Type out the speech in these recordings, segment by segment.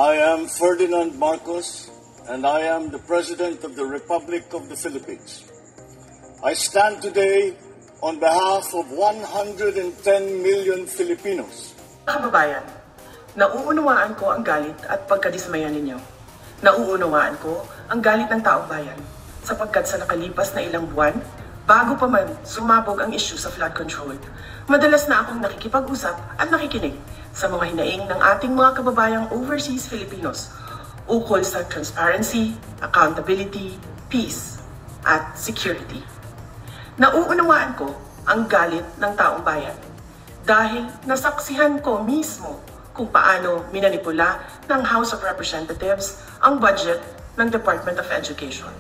I am Ferdinand Marcos, and I am the President of the Republic of the Philippines. I stand today on behalf of 110 million Filipinos. Kababayan, nauunawaan ko ang galit at pagkadismaya ninyo. Nauunawaan ko ang galit ng taong bayan sapagkat sa nakalipas na ilang buwan, bago pa man sumabog ang issue sa flood control, madalas na akong nakikipag-usap at nakikinig sa mga hinaing ng ating mga kababayang overseas Filipinos ukol sa transparency, accountability, peace, at security. Nauunawaan ko ang galit ng taong bayan dahil nasaksihan ko mismo kung paano minanipula ng House of Representatives ang budget ng Department of Education.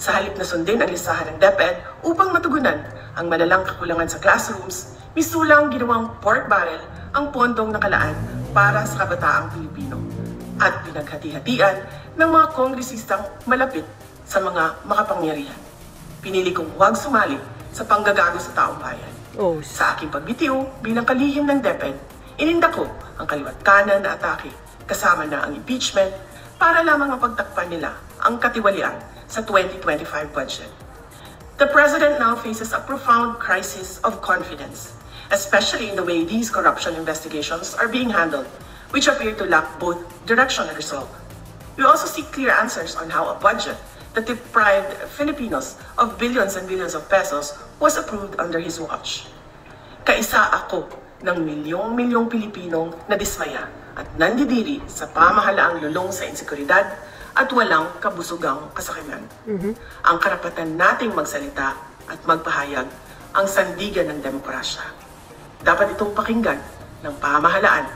Sa halip na sundin ang listahan ng DepEd upang matugunan ang malalang kakulangan sa classrooms, misulang ginawang pork barrel ang pondong nakalaan para sa kabataang Pilipino at pinaghati-hatian ng mga kongresistang malapit sa mga makapangyarihan. Pinili kong huwag sumali sa panggagago sa taong bayan. Sa aking pagbitiw bilang kalihim ng DepEd, ininda ko ang kaliwat kanan na atake kasama na ang impeachment para lamang mapagtakpan nila ang katiwalian sa 2025 budget. The President now faces a profound crisis of confidence, especially in the way these corruption investigations are being handled, which appear to lack both direction and resolve. We also seek clear answers on how a budget that deprived Filipinos of billions and billions of pesos was approved under his watch. Kaisa ako ng milyong-milyong Pilipinong nadismaya at nandidiri sa pamahalaang lulong sa insekuridad at walang kabusugang kasakiman. Ang karapatan nating magsalita at magpahayag ang sandigan ng demokrasya. Dapat itong pakinggan ng pamahalaan,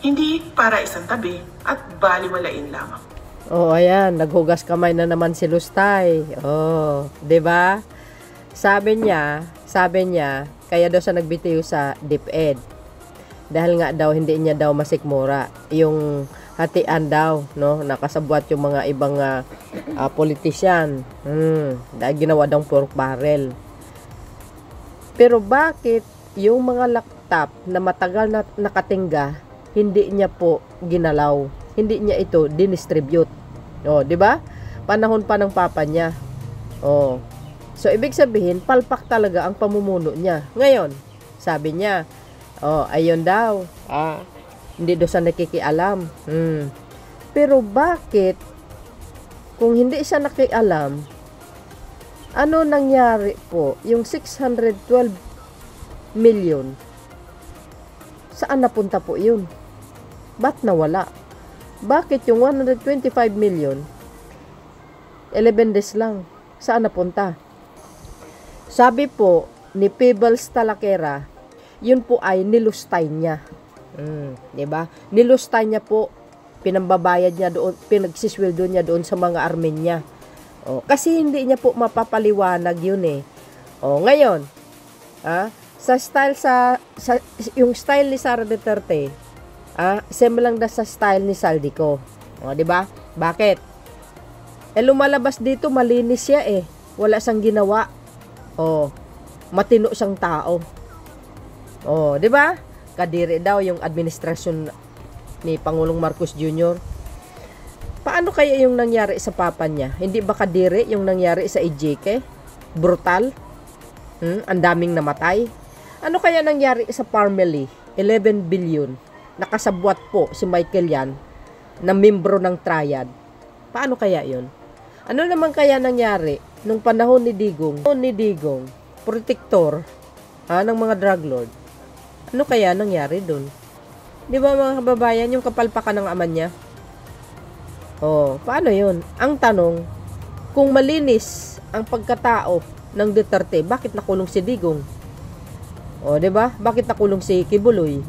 hindi para isang tabi at baliwalain lamang. Ayan, naghugas kamay na naman si Lustay. 'di ba? Sabi niya, kaya daw siya nagbitiw sa DepEd. Dahil nga daw hindi niya daw masikmura yung hatian daw, no? Nakasabwat yung mga ibang politician. Dahil ginawa daw pork barrel. Pero bakit yung mga laptop na matagal na nakatingga, hindi niya po ginalaw? Hindi niya ito dinistribute. 'Di ba? Panahon pa ng papa niya. So ibig sabihin, palpak talaga ang pamumuno niya. Ngayon, sabi niya, ayun daw. Hindi daw siya nakikialam. Pero bakit kung hindi siya nakialam, ano nangyari po? Yung 612 million, saan napunta po yun? Ba't nawala? Bakit yung 125 million, 11 days lang, saan napunta? Sabi po ni Peebles Talakera, yun po ay nilustay niya. Diba? Nilustay niya po, pinambabayad niya doon, pinagsisweldo niya doon sa mga armin niya. Kasi hindi niya po mapapaliwanag yun eh. Ngayon, sa style yung style ni Sara Duterte, same lang da sa style ni Saldico. Di ba? Bakit? Lumalabas dito, malinis siya eh. Wala siyang ginawa. Matino siyang tao. Di ba? Kadiri daw yung administrasyon ni Pangulong Marcos Jr. Paano kaya yung nangyari sa papa niya? Hindi ba kadiri yung nangyari sa EJK? Brutal? Ang daming namatay? Ano kaya nangyari sa Parmeli? 11 billion. Nakasabwat po si Michael yan na membro ng triad. Paano kaya yun? Ano naman kaya nangyari nung panahon ni Digong? Protector ng mga drug lord. Ano kaya nangyari dun? Di ba mga kababayan, yung kapalpakan ng ama niya? Paano yun? Ang tanong, kung malinis ang pagkatao ng Duterte, bakit nakulong si Digong? Di ba? Bakit nakulong si Kibuloy?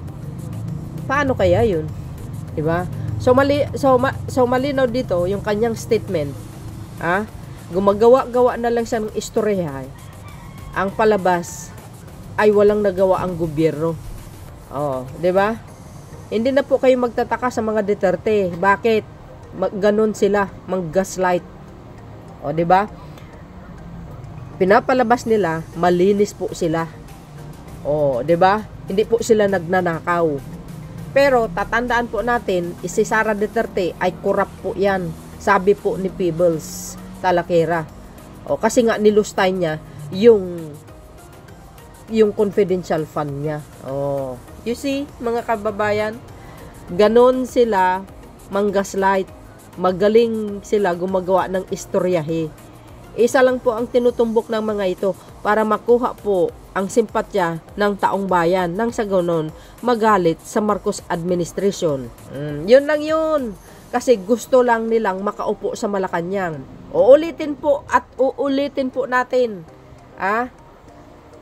Paano kaya yun? Di ba? So malinaw dito yung kanyang statement. Gumagawa-gawa na lang siya ng istorya. Ang palabas ay walang nagawa ang gobyerno. Di ba? Hindi na po kayo magtataka sa mga Duterte. Bakit? Ganon sila, mag-gaslight. Di ba? Pinapalabas nila, malinis po sila. 'Di ba? Hindi po sila nagnanakaw. Pero tatandaan po natin, si Sara Duterte ay corrupt po yan. Sabi po ni Peebles Talakera. O, kasi nga nilustay niya yung confidential fund niya. Oh, you see, mga kababayan, ganon sila manggaslight. Magaling sila gumagawa ng istoryahe. Isa lang po ang tinutumbok ng mga ito para makuha po ang simpatya ng taong bayan nang sa ganon magalit sa Marcos administration. Yun lang yun. Kasi gusto lang nilang makaupo sa Malacanang. Uulitin po at uulitin po natin.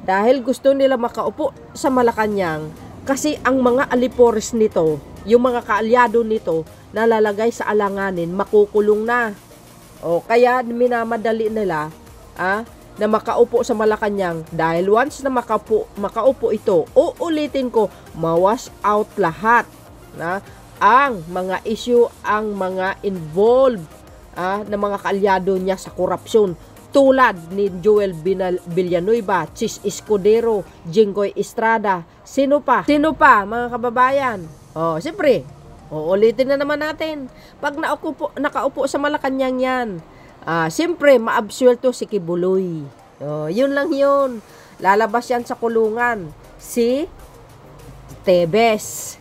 Dahil gusto nila makaupo sa Malacanang kasi ang mga alipores nito, yung mga kaalyado nito, nalalagay sa alanganin, makukulong na. Kaya minamadali nila na makaupo sa Malacanang dahil once na makaupo ito, uulitin ko, mawash out lahat ang mga issue, ang mga involved na mga kaalyado niya sa korupsyon. Tulad ni Joel Villanueva, Chis Escudero, Jinggoy Estrada. Sino pa? Sino pa, mga kababayan? Siyempre, uulitin na naman natin. Pag nakaupo sa Malacanang yan, siyempre, maabsuelto si Kibuloy. Yun lang yun. Lalabas yan sa kulungan. Si Tebes.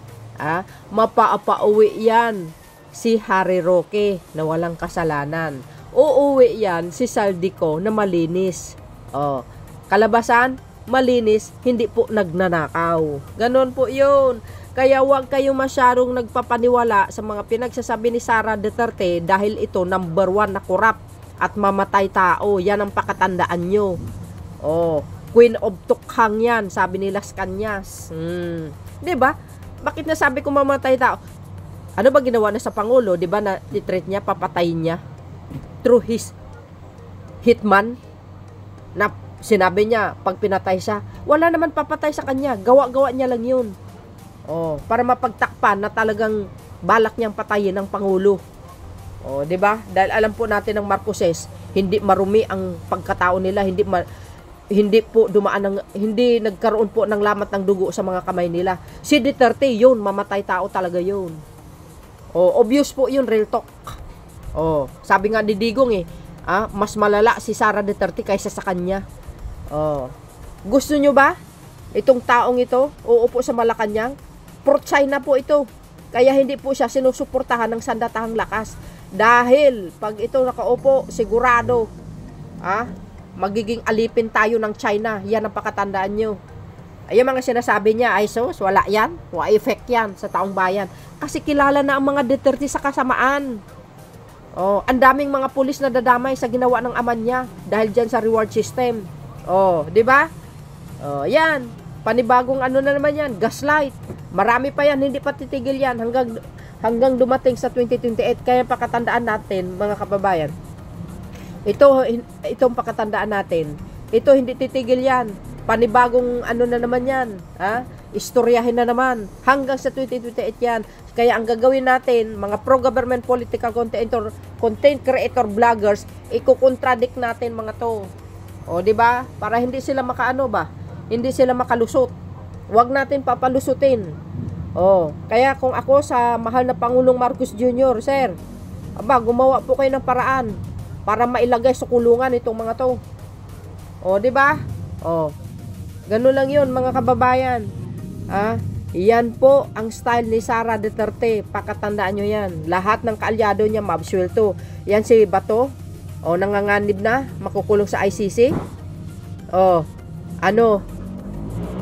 Mapapauwi yan si Harry Roque na walang kasalanan. Uuwi yan si Saldico na malinis. Kalabasan, malinis, hindi po nagnanakaw. Ganon po yun. Kaya huwag kayong masyadong nagpapaniwala sa mga pinagsasabi ni Sara Duterte dahil ito number 1 na corrupt at mamatay tao. Yan ang pakatandaan nyo. Queen of Tukhang yan, sabi ni Las Cañas. Diba? Bakit nasabi ko mamatay tao? Ano ba ginawa na sa Pangulo? Diba na titreat niya, papatayin niya? Through his hitman na sinabi niya pag pinatay siya, wala naman papatay sa kanya, gawa-gawa niya lang yun para mapagtakpan na talagang balak niyang patayin ng Pangulo. Diba? Dahil alam po natin ng Marcoses, hindi marumi ang pagkatao nila, hindi nagkaroon po ng lamat ng dugo sa mga kamay nila. Si Duterte yun, mamatay tao talaga yun. Obvious po yun, real talk. Sabi nga ni Digong mas malala si Sara Duterte kaysa sa kanya. Gusto nyo ba itong taong ito uupo sa Malacanang? Pro-China po ito. Kaya hindi po siya sinusuportahan ng sandatahang lakas. Dahil pag ito nakaupo, sigurado magiging alipin tayo ng China. Yan ang pakatandaan nyo. Yung mga sinasabi niya, ay sos, wala yan. Wala effect yan sa taong bayan. Kasi kilala na ang mga Duterte sa kasamaan. Ang daming mga pulis na dadamay sa ginawa ng ama niya dahil dyan sa reward system. Di ba? Yan. Panibagong ano na naman yan, gaslight. Marami pa yan, hindi pa titigil yan hanggang dumating sa 2028. Kaya pakatandaan natin, mga kababayan. Itong pakatandaan natin. Ito hindi titigil yan. Panibagong ano na naman yan. Istoryahin na naman. Hanggang sa 2028 yan. Kaya ang gagawin natin, mga pro-government political content creator vloggers, iko-contradict natin mga to. Di ba? Para hindi sila hindi sila makalusot. Huwag natin papalusutin. Kaya kung ako sa mahal na Pangulong Marcos Jr., sir, gumawa po kayo ng paraan para mailagay sa kulungan itong mga to. Di ba? Ganun lang 'yun, mga kababayan. Yan po ang style ni Sara Duterte. Pakatandaan nyo yan. Lahat ng kaalyado niya mabsuelto. Yan si Bato. Nanganganib na. Makukulong sa ICC.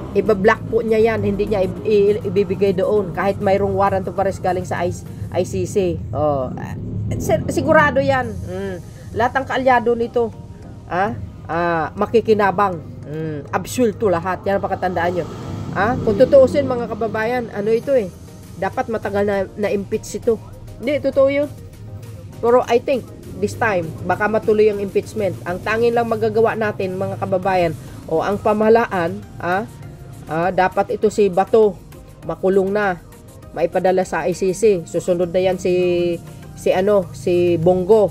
Ibablock po niya yan. Hindi niya ibibigay doon. Kahit mayroong warrant of arrest galing sa ICC. Sigurado yan. Lahat ng kaalyado nito makikinabang. Absuelto lahat. Yan ang pakatandaan nyo. Kung tutuusin, mga kababayan, dapat matagal na impeach ito. Hindi, totoo yun. Pero I think this time baka matuloy ang impeachment. Ang tanging lang magagawa natin, mga kababayan, ang pamahalaan, dapat ito si Bato makulong na, maipadala sa ICC. Susunod na yan si Bongo,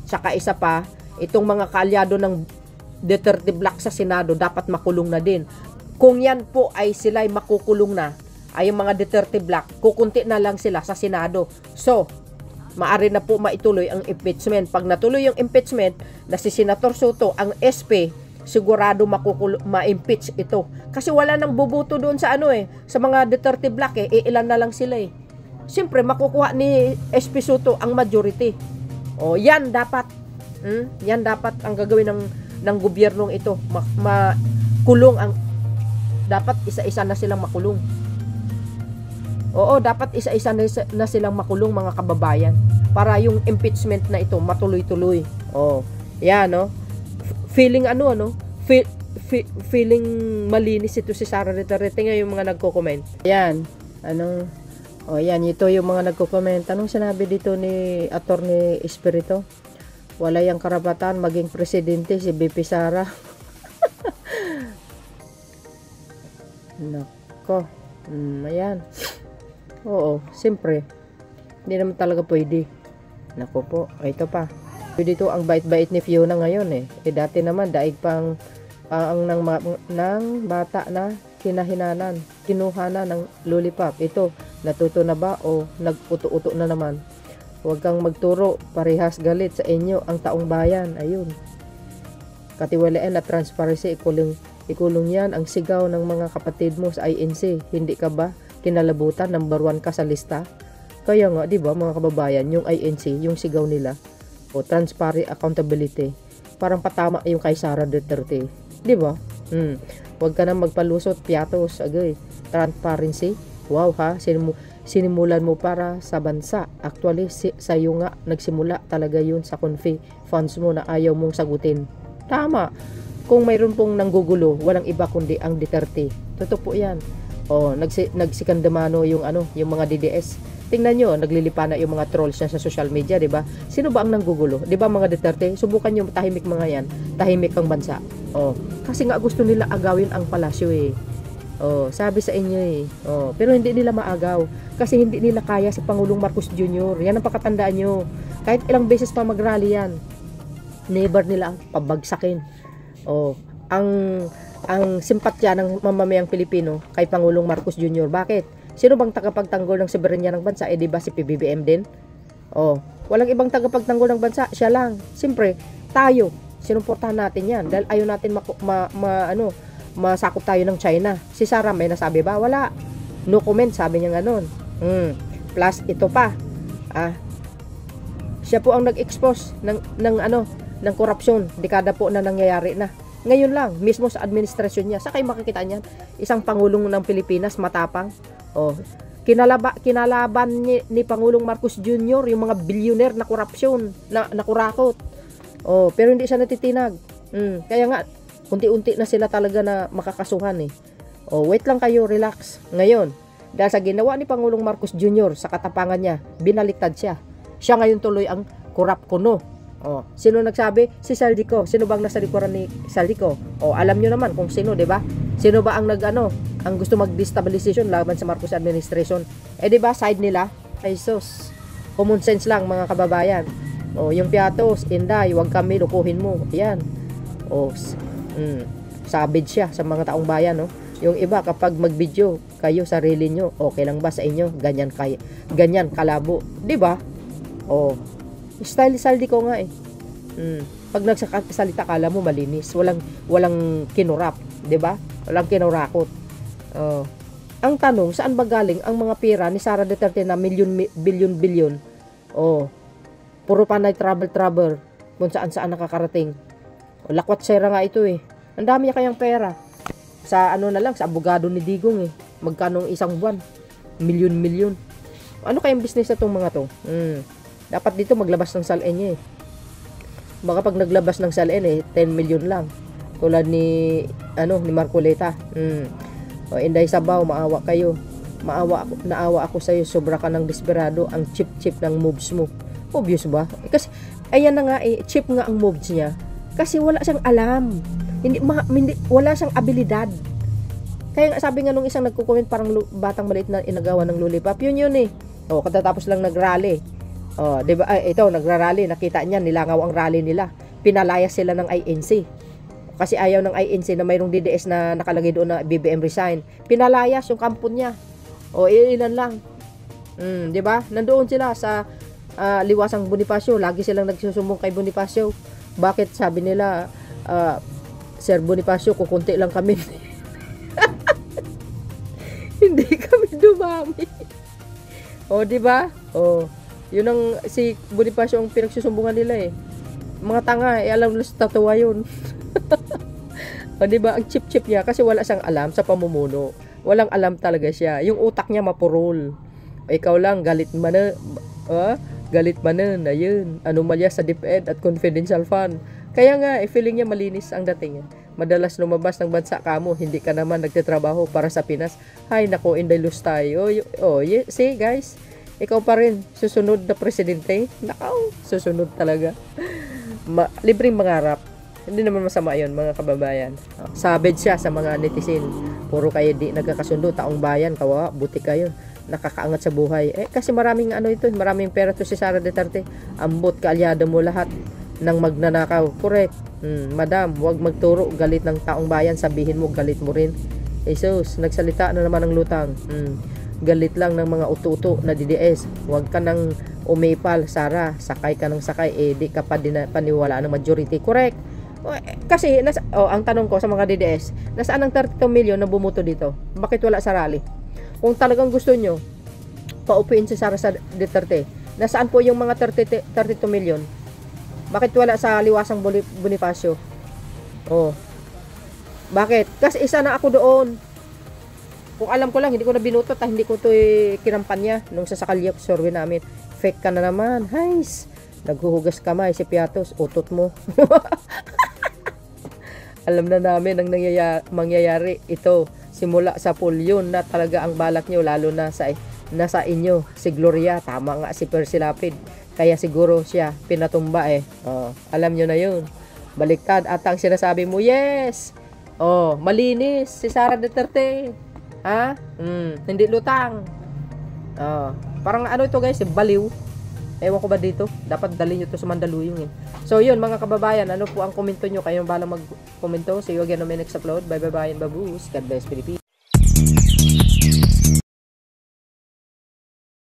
tsaka isa pa, itong mga kaalyado ng Duterte Black sa Senado dapat makulong na din. Kung yan po ay sila'y makukulong na, ay yung mga Duterte Black, kukunti na lang sila sa Senado. So, maari na po maituloy ang impeachment. Pag natuloy yung impeachment na si Senator Soto, ang SP, sigurado ma-impeach ito. Kasi wala nang bubuto doon sa sa mga Duterte Black ilan na lang sila Siyempre, makukuha ni SP Soto ang majority. O, yan dapat. Yan dapat ang gagawin ng gobyernong ito. Makulong ang dapat isa-isa na silang makulong. Oo, dapat isa-isa na silang makulong, mga kababayan, para yung impeachment na ito matuloy-tuloy. Oh, yan feeling feeling malinis ito si Sara Duterte ngayon, yung mga nagko-comment. Yan, yan, ito yung mga nagko-comment. Anong sinabi dito ni Attorney Espirito? Wala yang karapatan maging presidente si BP Sara. Nako. Ayan. Oo, siyempre. Hindi naman talaga pwede. Nako po, ito pa. Dito ang bait-bait ni Fiona ngayon dati naman daig pang ang ng bata na kinahinanan, kinuha na ng lollipop. Ito, natuto na ba o nag-uto-uto na naman? Huwag kang magturo, parehas galit sa inyo ang taong bayan. Ayun. Katiwalaan at transparency, ikulong yan ang sigaw ng mga kapatid mo sa INC. Hindi ka ba kinalabutan, number 1 ka sa lista? Kaya nga, di ba mga kababayan, yung INC, yung sigaw nila, o transparent accountability, parang patama yung kay Sara Duterte. Di ba? Huwag ka na magpalusot, piatos, agay. Transparency, wow ha, sinimulan mo para sa bansa. Actually, sa'yo nga, nagsimula talaga yun sa confi funds mo na ayaw mong sagutin. Tama. Kung mayroon pong nanggugulo, walang iba kundi ang Duterte. Totoo po yan. Nagsikandamano yung mga DDS. Tingnan nyo, naglilipa na yung mga trolls na sa social media, di ba? Sino ba ang nanggugulo? Di ba mga Duterte? Subukan nyo, tahimik mga yan. Tahimik ang bansa. Kasi nga gusto nila agawin ang palasyo sabi sa inyo pero hindi nila maagaw. Kasi hindi nila kaya si Pangulong Marcos Jr. Yan ang pakatandaan nyo. Kahit ilang beses pa mag-rally yan, never nila ang pabagsakin. Ang simpatya ng mamamayang Pilipino kay Pangulong Marcos Jr. Bakit? Sino bang tagapagtanggol ng soberanya ng bansa? Di ba si PBBM din? Walang ibang tagapagtanggol ng bansa, siya lang. Siyempre, tayo, sinuportahan natin yan dahil ayaw natin masakop tayo ng China. Si Sara may nasabi ba? Wala. No comment, sabi niya ganon. Plus, ito pa. Siya po ang nag-expose ng korupsyon. Dekada po na nangyayari na. Ngayon lang, mismo sa administrasyon niya. Sa kayo makikita niyan, isang Pangulong ng Pilipinas, matapang. Kinalaban ni Pangulong Marcos Jr. yung mga billionaire na korupsyon, na kurakot. Pero hindi siya natitinag. Kaya nga, unti-unti na sila talaga na makakasuhan wait lang kayo, relax. Ngayon, dahil sa ginawa ni Pangulong Marcos Jr. sa katapangan niya, binaliktad siya. Siya ngayon tuloy ang kurap kuno. Sino nagsabi? Si Saldico. Sino bang nasa likuran ni Saldico? Alam nyo naman kung sino, di ba? Sino ba ang ang gusto mag-destabilization laban sa Marcos administration? Di ba side nila? Ay sus. Common sense lang mga kababayan. Yung piatos, Inday, huwag kami lukuhin mo. Ayan. Savage siya sa mga taong bayan, Yung iba kapag mag-video kayo sarili nyo, okay lang ba sa inyo? Ganyan kalabo, 'di ba? Style ko nga Pag nagsasalita kala mo malinis, walang kinurap, 'di ba? Walang kinurakot. Ang tanong, saan ba galing ang mga pera ni Sara Duterte na bilyon? Puro panay trouble kung saan nakakarating. Lakwat sera nga ito Ang dami niya kayang pera. Sa na lang, sa abogado ni Digong Magkano isang buwan? Milyon. Ano kayang business na tong mga to? Dapat dito maglabas ng salin niya Baka pag naglabas ng salin 10 million lang. Tulad ni Marcoleta. Inday Sabaw, maawa kayo. Naawa ako sa iyo, sobra ka ng desperado, ang cheap ng moves mo. Obvious ba? Kasi ayan na nga cheap nga ang moves niya. Kasi wala siyang alam. Wala siyang abilidad. Kaya nga sabi nga nung isang nagko-comment, parang batang maliit na inagawa ng lollipop. Yun katatapos lang nag-rally. Diba? Ito, nagra-rally. Nakita niya, nilangaw ang rally nila. Pinalayas sila ng INC. Kasi ayaw ng INC na mayroong DDS na nakalagay doon na BBM resign. Pinalayas yung kampon niya. O ilan lang. Di ba? Nandoon sila sa Liwasang Bonifacio. Lagi silang nagsusumbong kay Bonifacio. Bakit sabi nila, Sir Bonifacio, kukunti lang kami. Hindi kami dumami. O, di ba? O, yun ang si Bonifacio ang pinagsusumbungan nila eh. Mga tanga, alam nila sa tatawa yun. O, di ba? Ang chip-chip niya kasi wala siyang alam sa pamumuno. Walang alam talaga siya. Yung utak niya mapurol. O, ikaw lang, galit man na. Galit man na yun. Anomalya sa DepEd at confidential fund. Kaya nga, feeling niya malinis ang dating. Madalas lumabas ng bansa kamo, hindi ka naman nagtatrabaho para sa Pinas. Hay, nako, Inday Lustay. See guys, ikaw pa rin, susunod na presidente. Nakaw, susunod talaga. Libreng mangarap. Hindi naman masama yun, mga kababayan. Savage siya sa mga netizen. Puro kayo di nagkakasundo, taong bayan, kawawa, buti kayo. Nakakaangat sa buhay. Kasi maraming maraming pera to si Sara Duterte. Ambot kaalyado mo lahat ng magnanakaw. Correct. Madam, huwag magturo galit ng taong bayan, sabihin mo galit mo rin. Jesus, nagsalita na naman ng lutang. Galit lang ng mga uto-uto na DDS. Huwag ka nang umipal, Sara. Sakay ka ng sakay, di ka pa paniwala ng majority. Correct. Kasi ang tanong ko sa mga DDS, nasaan ang 32 million na bumuto dito? Bakit wala sa rally? Kung talagang gusto nyo paupuin si Sara Duterte, nasaan po yung mga 32 million? Bakit wala sa Liwasang Bonifacio? Bakit? Kasi isa na ako doon. Kung alam ko lang, hindi ko na binutot, hindi ko to kinampanya nung sa Sakalyak survey namin. Fake ka na naman. Hays, naghuhugas kamay si Piatos, utot mo. Alam na namin ang mangyayari ito. Simula sa pool yun na talaga ang balak nyo, lalo na nasa inyo. Si Gloria, tama nga si Percy Lapid. Kaya siguro siya pinatumba alam nyo na yun. Baliktad at ang sinasabi mo, yes! Malinis si Sara Duterte. Hindi lutang. Parang ito guys, baliw. Ewan ko ba dito? Dapat dalhin nyo to sa Mandaluyong So yun mga kababayan, ano po ang komento nyo? Kayong balang mag-komento. See you again on my next upload. Bye bye bye and baboos. God bless Philippines.